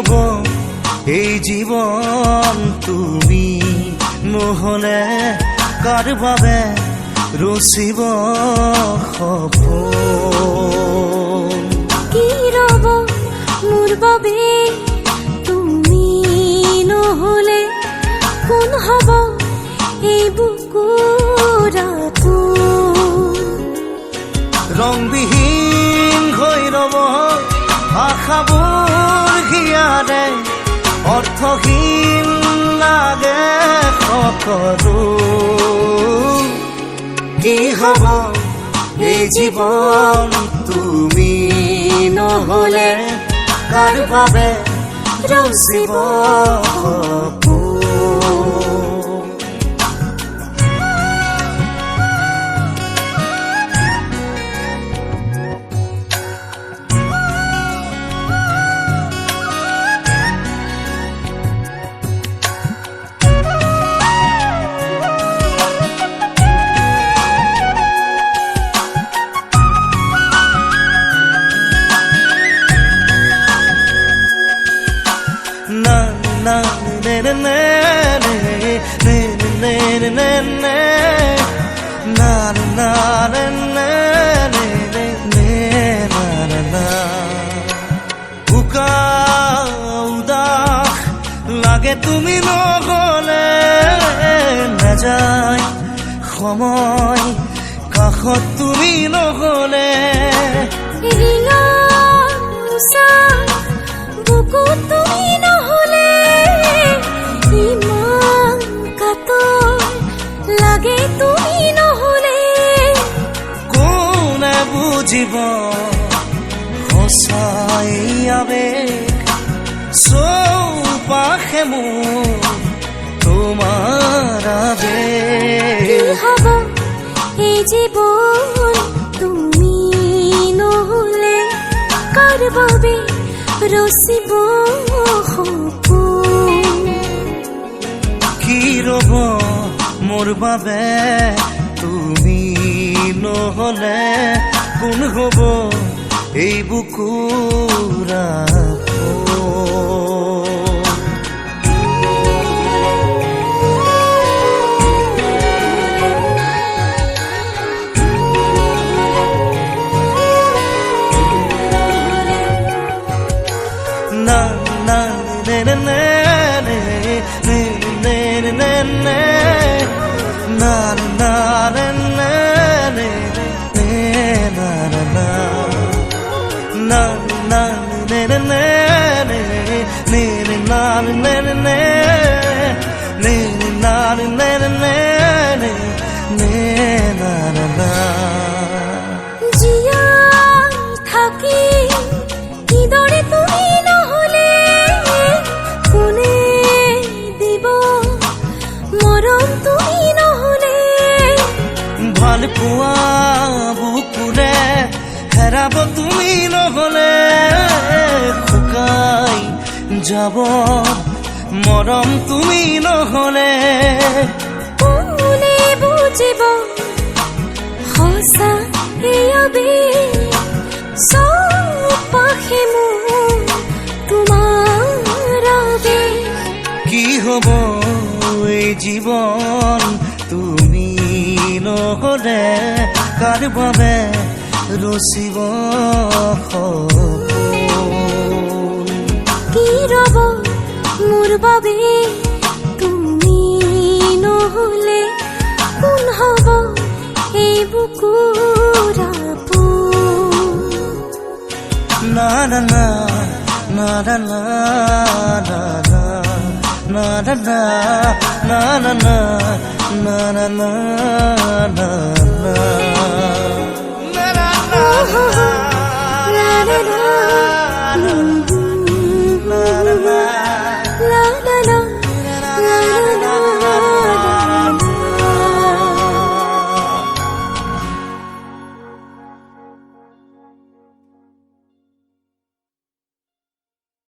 হব এই জীবন তুমি নহলে কাৰ বাবে ৰচিব সপোন কি ৰব মোৰ বাবে তুমি নহলে কোন হব এই বুকুৰ আপোন ৰংবিহীন হৈ ৰব আশাবোৰ হিয়াৰে অৰ্থহীন লাগে সকলো কি হব এই জীৱন তুমি নহলে কাৰ বাবে ৰচিব সপোন লাগে তুমি নহলে নাযায় সময় কাষত তুমি নহলে বুকুত তুমি নহলে ইমান কাতৰ লাগে তুমি নহলে কোনে বুজিব সঁচাই আবেগ চৌপাশে মোৰ তোমাৰ আবেগ কি হব এই জীৱন তুমি নহলে কাৰ বাবে ৰচিব সপোন কি ৰব মোৰ বাবে তুমি নহলে কোন হব এই বুকুৰ জীয়াই থাকি কিদৰে তুমি নহলে কোনে দিব মৰম তুমি নহলে ভাল পোৱা বুকুৰে হেৰাব তুমি নহলে শুকাই যাব মৰম তুমি নহলে কোনে বুজিব সঁচা এই আবেগ চৌপাশে মোৰ তোমাৰ আবেগ কি হব এই জীৱন তুমি নহলে কাৰ বাবে ৰচিব সপোন কি ৰব মোৰ বাবে তুমি নহলে কোন হব এই বুকুৰ আপোন না না না না না না না na na na na na na na na na na